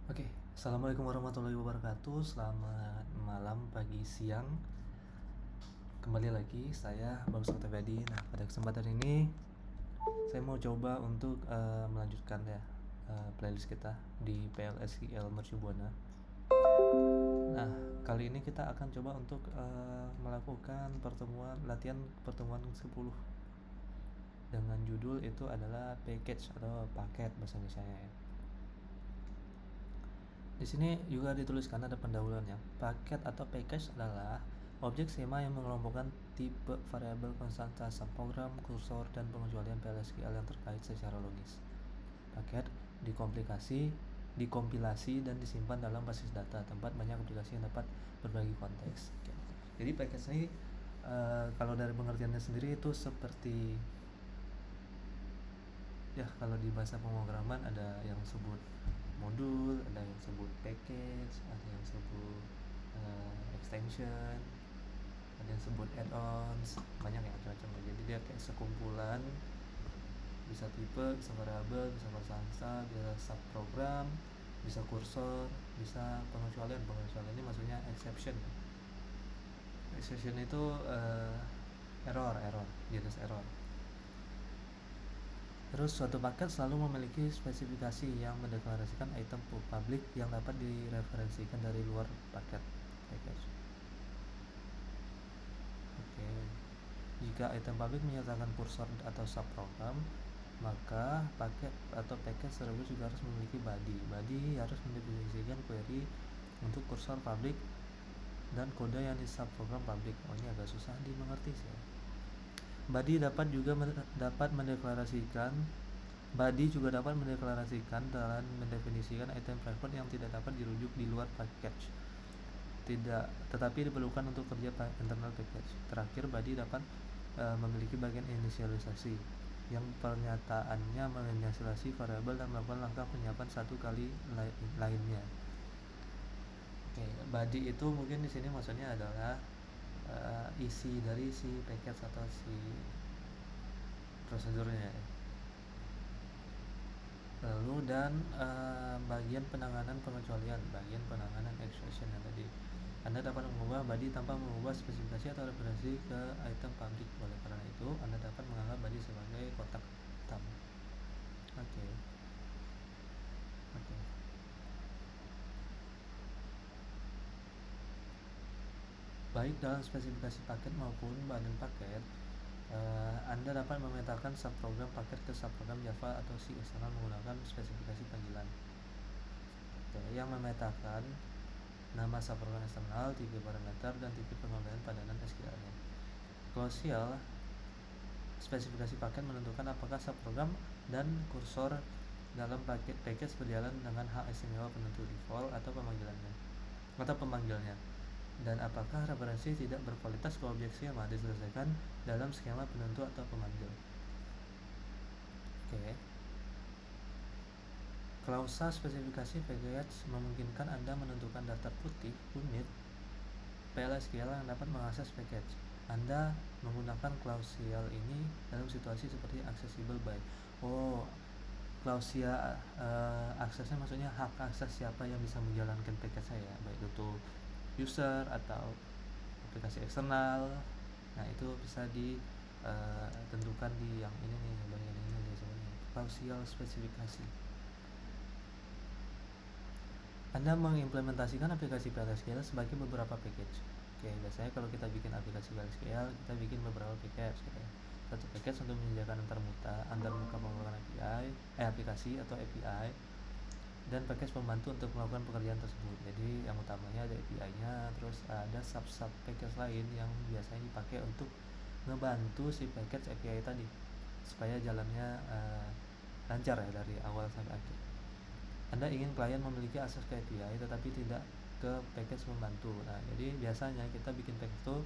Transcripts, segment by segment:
Oke, Assalamualaikum warahmatullahi wabarakatuh. Selamat malam, pagi, siang. Kembali lagi, saya Bang Sotevedi. Nah, pada kesempatan ini saya mau coba untuk melanjutkan playlist kita di PLSIL Mercu Buana. Nah, kali ini kita akan coba untuk melakukan latihan pertemuan 10 dengan judul itu adalah package atau paket bahasa Indonesia-nya ya. Di sini juga dituliskan ada pendahuluannya. Paket atau package adalah objek skema yang mengelompokkan tipe variabel konstanta subprogram, kursor, dan pengecualian PLSQL yang terkait secara logis. Paket dikompilasi dan disimpan dalam basis data, tempat banyak aplikasi yang dapat berbagi konteks. Jadi package ini kalau dari pengertiannya sendiri itu seperti ya, kalau di bahasa pemrograman ada yang sebut modul, ada yang sebut package, ada yang sebut extension, ada yang sebut add-ons, banyak ya macam-macam. Jadi dia kayak sekumpulan, bisa tipe, bisa variabel, bisa konstanta, bisa subprogram, bisa kursor, bisa pengecualian. Pengecualian ini maksudnya exception. Exception itu error, jenis error. Terus suatu paket selalu memiliki spesifikasi yang mendeklarasikan item publik yang dapat direferensikan dari luar paket package. Oke. Jika item publik menyatakan kursor atau subprogram, maka paket atau package tersebut juga harus memiliki body. Body harus mendefinisikan query untuk kursor publik dan kode yang di subprogram publik. Oh, ini agak susah dimengerti sih. Body juga dapat mendeklarasikan dan mendefinisikan item private yang tidak dapat dirujuk di luar package. Tetapi diperlukan untuk kerja internal package. Terakhir, body dapat memiliki bagian inisialisasi yang pernyataannya menginisialisasi variabel dan melakukan langkah penyiapan satu kali lainnya. Oke, body itu mungkin di sini maksudnya adalah isi dari si package atau si prosedurnya. Lalu dan bagian penanganan pengecualian, bagian penanganan exception yang tadi. Anda dapat mengubah body tanpa mengubah spesifikasi atau referensi ke item public. Oleh karena itu, Anda dapat menganggap body sebagai kotak hitam. Oke. Baik dalam spesifikasi paket maupun badan paket, Anda dapat memetakan subprogram paket ke subprogram Java atau C eksternal menggunakan spesifikasi panggilan. Yang memetakan nama subprogram eksternal, tipe parameter, dan tipe pengembalian padanan SQL-nya. Klausial spesifikasi paket menentukan apakah subprogram dan kursor dalam package berjalan dengan hak istimewa penentu default atau pemanggilnya, dan apakah referensi tidak berkualitas ke objek skema diselesaikan dalam skema penentu atau pemanggil. Oke. Klausa spesifikasi package memungkinkan Anda menentukan daftar putih unit PLSQL yang dapat mengakses package. Anda menggunakan klausial ini dalam situasi seperti accessible by. Klausia aksesnya maksudnya hak akses siapa yang bisa menjalankan package saya, baik itu user atau aplikasi eksternal. Nah, itu bisa ditentukan di yang ini nih, bagian ini nih sebenarnya. Klausial spesifikasi. Anda mengimplementasikan aplikasi PLSQL sebagai beberapa package. Oke, biasanya kalau kita bikin aplikasi PLSQL, kita bikin beberapa package gitu ya. Satu package untuk menyediakan antar muka pengelolaan aplikasi atau API, dan package pembantu untuk melakukan pekerjaan tersebut. Jadi yang utamanya ada API-nya, terus ada sub package lain yang biasanya dipakai untuk ngebantu si package API tadi supaya jalannya lancar ya dari awal sampai akhir. Anda ingin klien memiliki akses ke API tetapi tidak ke package pembantu. Nah, jadi biasanya kita bikin package itu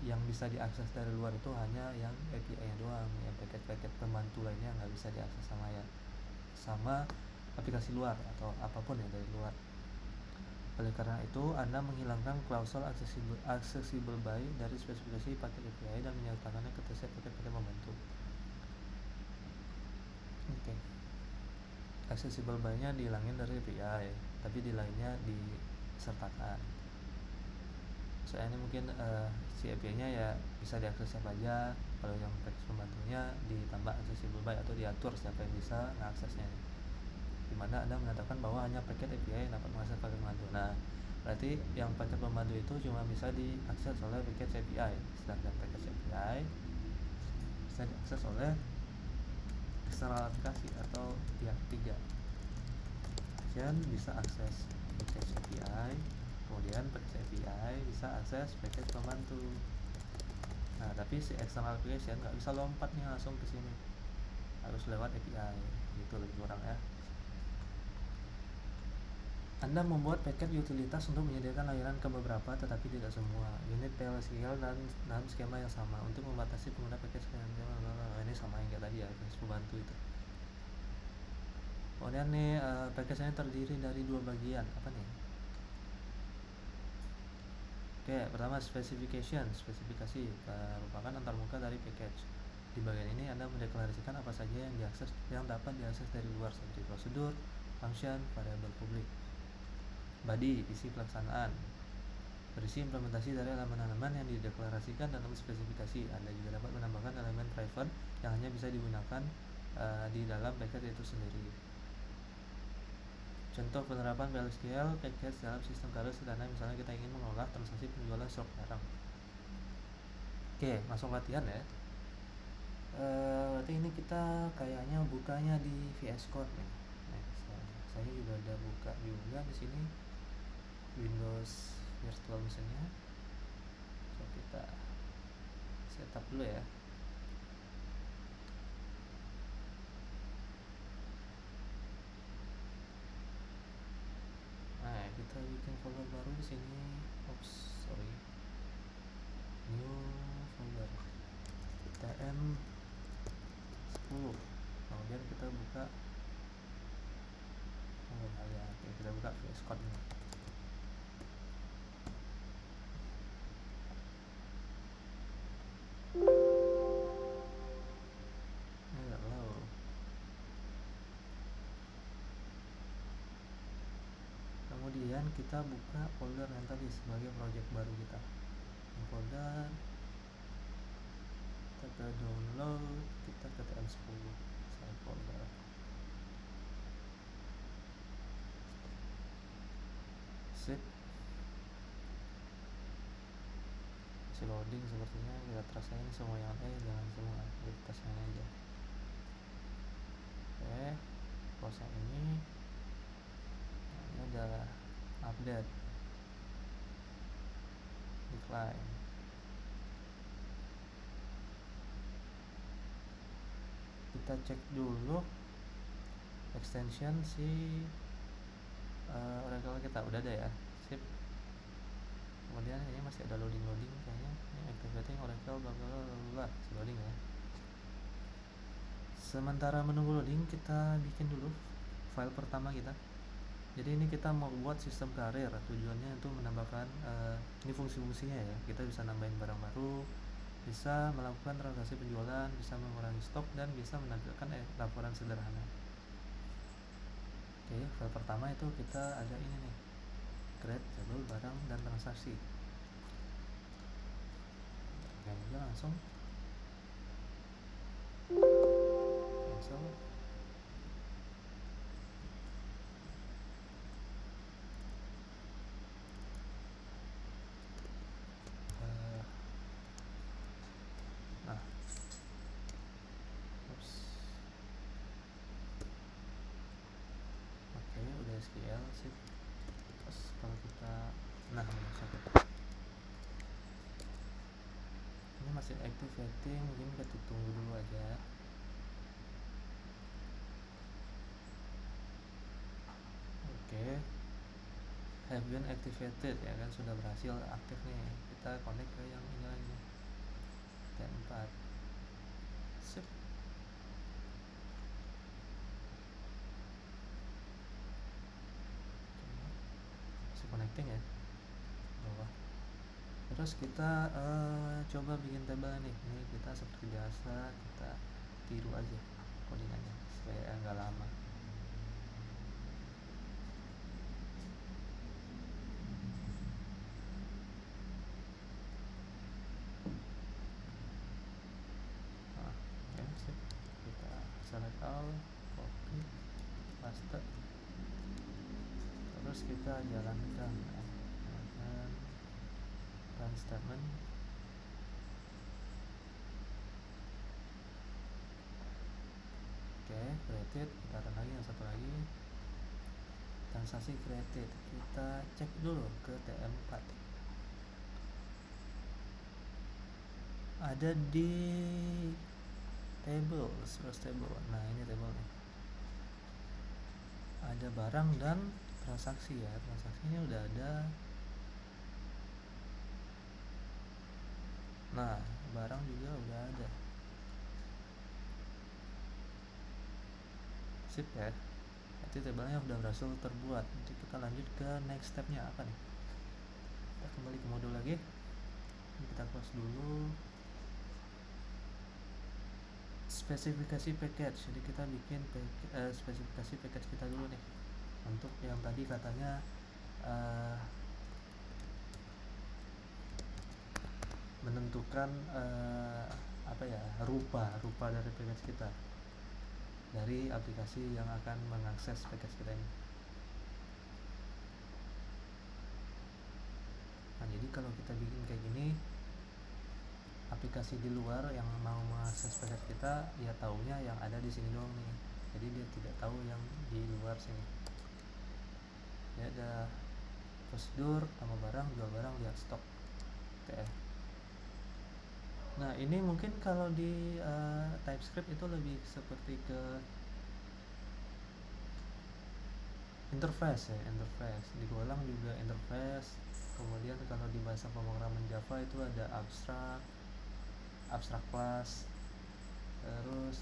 yang bisa diakses dari luar itu hanya yang API-nya doang, yang package pembantu lainnya nggak bisa diakses sama aplikasi luar atau apapun yang dari luar. Oleh karena itu, Anda menghilangkan klausul accessible by dari spesifikasi paket API dan menyertakannya ke paket pembantu. Oke. accessible by-nya dihilangin dari API, tapi di lainnya disertakan. Soalnya ini mungkin si API-nya ya bisa diakses siapa aja. Kalau yang package pembantunya ditambah accessible by atau diatur siapa yang bisa mengaksesnya, dimana Anda menetapkan bahwa hanya paket API yang dapat mengakses paket pembantu. Nah, berarti yang paket pembantu itu cuma bisa diakses oleh paket API, sedangkan paket API bisa diakses oleh eksternal aplikasi atau pihak ketiga. Kemudian bisa akses package API, kemudian package API bisa akses package pembantu. Nah, tapi si external application nggak bisa lompat nih langsung ke sini, harus lewat API. Gitu lebih kurang ya. Anda membuat paket utilitas untuk menyediakan layanan ke beberapa tetapi tidak semua unit PLSQL dan dalam skema yang sama untuk membatasi pengguna paket ini sama yang kayak tadi ya, paket pembantu itu. Kemudian nih paketnya terdiri dari dua bagian. Apa nih? Oke, pertama spesifikasi merupakan antarmuka dari package. Di bagian ini Anda mendeklarasikan apa saja yang dapat diakses dari luar seperti prosedur, function, variabel publik. Body, isi pelaksanaan, berisi implementasi dari elemen-elemen yang dideklarasikan dalam spesifikasi. Anda juga dapat menambahkan elemen private yang hanya bisa digunakan di dalam paket itu sendiri. Contoh penerapan PLSQL package dalam sistem Karo sederhana, misalnya kita ingin mengolah transaksi penjualan stok barang. Oke, langsung latihan ya. Berarti ini kita kayaknya bukanya di VS Code nih. Nah, saya juga udah buka juga di sini Windows Virtual Machine-nya. So kita setup dulu ya. Nah, kita bikin folder baru di sini. New folder TM10. Kemudian kita buka kita buka VS Code nih. Kemudian kita buka folder yang tadi sebagai project baru kita. Folder, kita ke download, kita ke TM10 save folder. Sip. Masih loading sepertinya, kita trasain semua yang jangan semua, kita trasain aja. Oke, proses ini udah update, decline. Kita cek dulu extension si Oracle kita udah ada ya, sip. Kemudian ini masih ada loading kayaknya, ini activating Oracle masih loading ya. Sementara menunggu loading, kita bikin dulu file pertama kita. Jadi ini kita mau buat sistem karir, tujuannya untuk menambahkan ini fungsi-fungsinya ya. Kita bisa nambahin barang baru, bisa melakukan transaksi penjualan, bisa mengurangi stok, dan bisa menampilkan laporan sederhana. Oke, file pertama itu kita ada ini nih, create table barang dan transaksi. Oke, langsung cancel. SQL sih. Terus kalau kita ini masih activating, mungkin kita tunggu dulu aja. Oke, have been activated ya kan, sudah berhasil aktif nih. Kita connect ke yang ini lagi, T4. Sip. Masih connecting ya bawah. Terus kita coba bikin tabel nih. Ini kita seperti biasa, kita tiru aja codingannya supaya nggak lama. select all, copy, paste, terus kita jalankan run statement. Oke, created, kita run lagi yang satu lagi, transaksi created, kita cek dulu ke TM4, ada di table, source table. Nah ini table nih, ada barang dan transaksi ya, transaksinya udah ada. Nah barang juga udah ada, sip ya. Nanti tabelnya udah berhasil terbuat. Nanti kita lanjut ke next stepnya apa nih, kita kembali ke modul lagi. Ini kita close dulu. Spesifikasi package, jadi kita bikin spesifikasi package kita dulu nih. Untuk yang tadi katanya menentukan apa ya, rupa dari package kita, dari aplikasi yang akan mengakses package kita ini. Nah jadi kalau kita bikin kayak gini, aplikasi di luar yang mau mengakses package kita ya taunya yang ada di sini doang nih, jadi dia tidak tahu yang di luar sini. Ya ada prosedur, nama barang, jual barang, lihat stok. Oke. Nah ini mungkin kalau di TypeScript itu lebih seperti ke interface ya, interface. Di Golang juga interface. Kemudian kalau di bahasa pemrograman Java itu ada abstrak class. Terus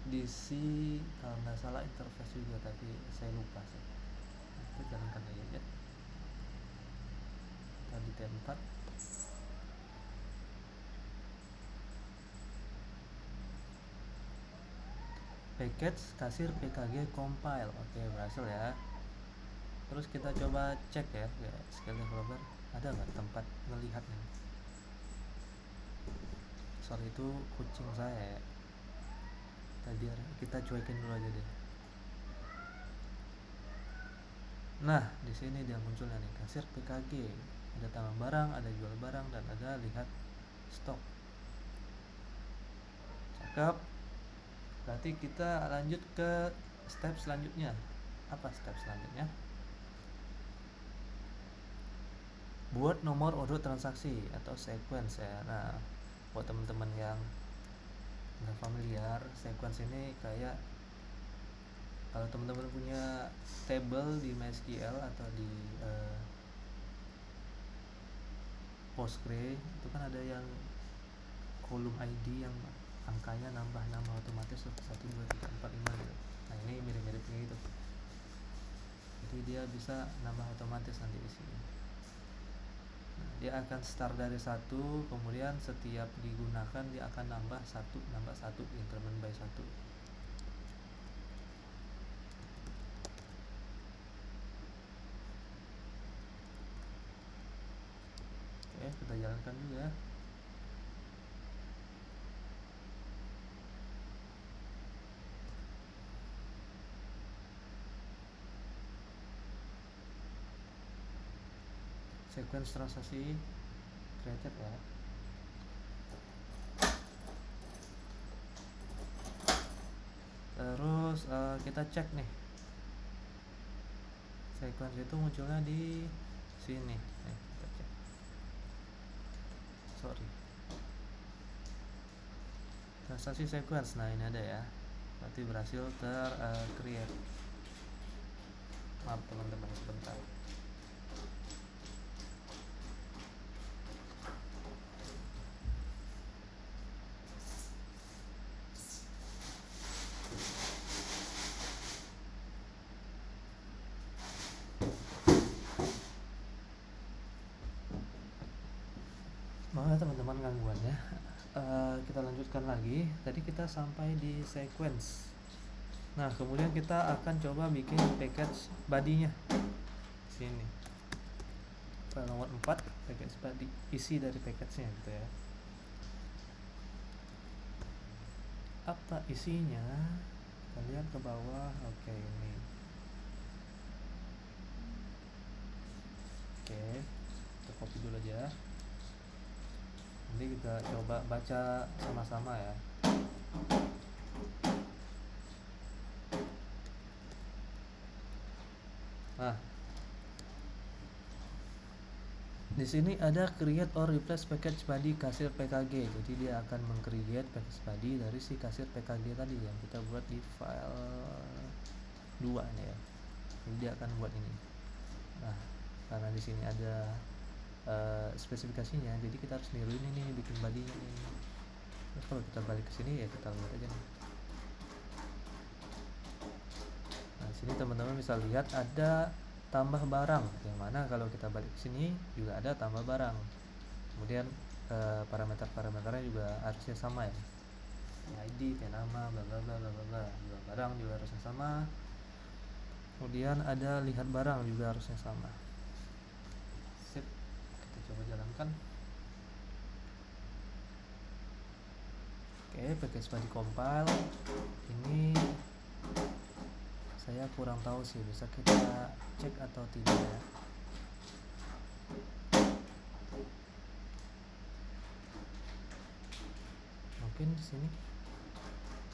di C kalau nggak salah interface juga, tapi saya lupa sih. Kita jalankan aja. Tadi T4. Package kasir pkg compile. Oke, berhasil ya. Terus kita coba cek ya skill developer, ada nggak tempat melihatnya. Soal itu kucing saya ya, biar kita cuekin dulu aja deh. Nah di sini dia munculnya nih, kasir pkg, ada tambah barang, ada jual barang, dan ada lihat stok. Cakep. Berarti kita lanjut ke step selanjutnya. Apa step selanjutnya? Buat nomor urut transaksi atau sequence ya. Nah buat teman-teman yang nggak familiar, sequence ini kayak kalau teman-teman punya table di MySQL atau di Postgre, itu kan ada yang kolom ID yang angkanya nambah nama otomatis 1, 2, 3, 4, 5 gitu. Nah ini mirip-mirip gitu, jadi dia bisa nambah otomatis nanti isinya. Nah, dia akan start dari 1, kemudian setiap digunakan dia akan nambah 1, increment by 1. Oke, kita jalankan dulu ya. Sequence transaksi created ya. Terus kita cek nih, sequence itu munculnya di sini. Kita cek. Transaksi sequence, nah ini ada ya. Berarti berhasil create. Maaf teman-teman sebentar. Maaf teman-teman gangguannya. Kita lanjutkan lagi. Tadi kita sampai di sequence. Nah kemudian kita akan coba bikin package body-nya. Sini file nomor 4, package body, isi dari package-nya gitu ya. apa isinya. Kita lihat ke bawah. Oke, ini. Oke, kita copy dulu aja. Nanti kita coba baca sama-sama ya. Nah, di sini ada create or replace package body kasir PKG. Jadi dia akan meng-create package body dari si kasir PKG tadi yang kita buat di file 2 nih ya. Jadi dia akan buat ini. Nah, karena di sini ada spesifikasinya, jadi kita harus niruin ini bikin bodinya nih. Terus kalau kita balik ke sini ya kita lihat aja nih. Nah, sini teman-teman bisa lihat ada tambah barang, yang mana kalau kita balik ke sini juga ada tambah barang. Kemudian parameter-parameternya juga harusnya sama ya. ID, nama, bla bla bla bla bla. Jual barang juga harusnya sama. Kemudian ada lihat barang juga harusnya sama. Sip, kita coba jalankan. Oke, package body compile. Ini saya kurang tahu sih, bisa kita cek atau tidak ya. Mungkin di sini.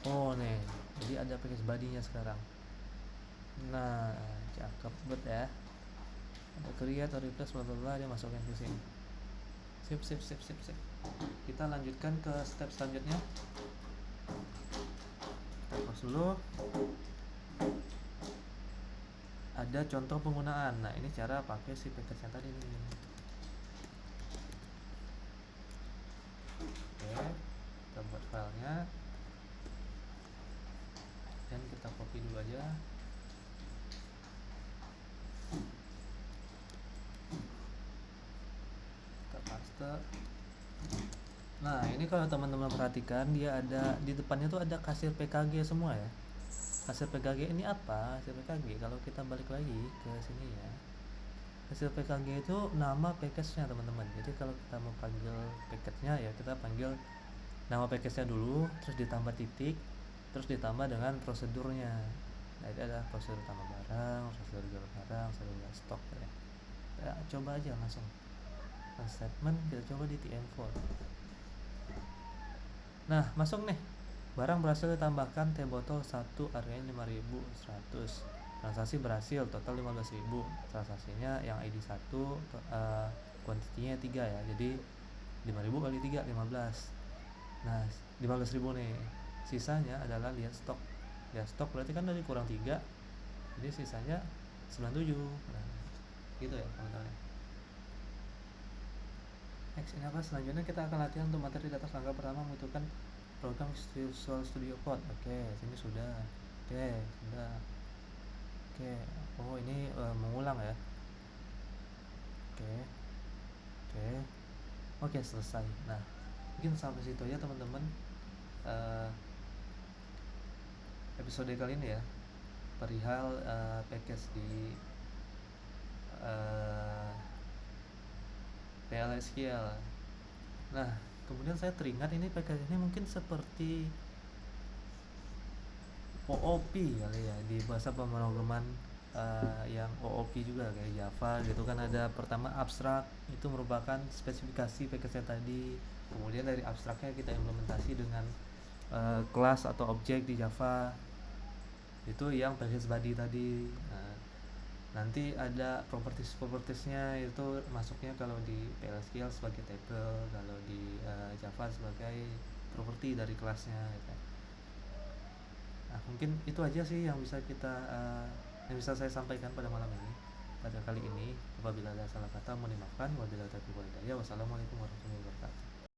Oh nih, jadi ada package body-nya sekarang. Nah, cakep banget ya. Ada create atau replace bla bla bla, dia masukin ke sini. Sip. Kita lanjutkan ke step selanjutnya. Kita close dulu. Ada contoh penggunaan. Nah, ini cara pakai si package yang tadi nih. Oke, kita buat filenya dan kita copy dulu aja. Kita paste. Nah, ini kalau teman-teman perhatikan, dia ada di depannya tuh ada kasir PKG semua ya. Kasir PKG ini apa? Kasir PKG kalau kita balik lagi ke sini ya. Kasir PKG itu nama package-nya teman-teman. Jadi kalau kita mau panggil package-nya ya kita panggil nama package-nya dulu, terus ditambah titik, terus ditambah dengan prosedurnya. Nah, itu ada prosedur tambah barang, prosedur jual barang, prosedur stok ya. Ya, coba aja langsung. Statement kita coba di TM4. Nah, masuk nih. Barang berhasil ditambahkan teh botol 1, harganya 5.100. Transaksi berhasil, total 15.000. Transaksinya yang ID 1, kuantitinya 3 ya. Jadi 5.000 kali 3 15. Nah, 15.000 nih. Sisanya adalah lihat stok. Lihat stok berarti kan dari kurang 3. Jadi sisanya 97. Nah, gitu ya teman-teman. Next, ini apa? Selanjutnya kita akan latihan untuk materi data langkah pertama membutuhkan program Visual Studio Code. Oke, sini sudah. Oke, sudah. Oke. Oh, ini mengulang ya. Oke, selesai. Nah, mungkin sampai situ aja teman-teman. Episode kali ini ya, perihal package di PLSQL. Nah, kemudian saya teringat ini package ini mungkin seperti OOP kali ya, di bahasa pemrograman yang OOP juga kayak Java gitu kan. Ada pertama abstrak, itu merupakan spesifikasi package-nya tadi. Kemudian dari abstraknya kita implementasi dengan kelas atau objek di Java, itu yang package body tadi. Nah, nanti ada propertiesnya, itu masuknya kalau di PLSQL sebagai table, kalau di Java sebagai properti dari kelasnya gitu. Nah, mungkin itu aja sih yang bisa saya sampaikan pada malam ini, pada kali ini. Apabila ada salah kata mohon dimaafkan. Wabillahi taufiq wal hidayah. Wassalamualaikum warahmatullahi wabarakatuh.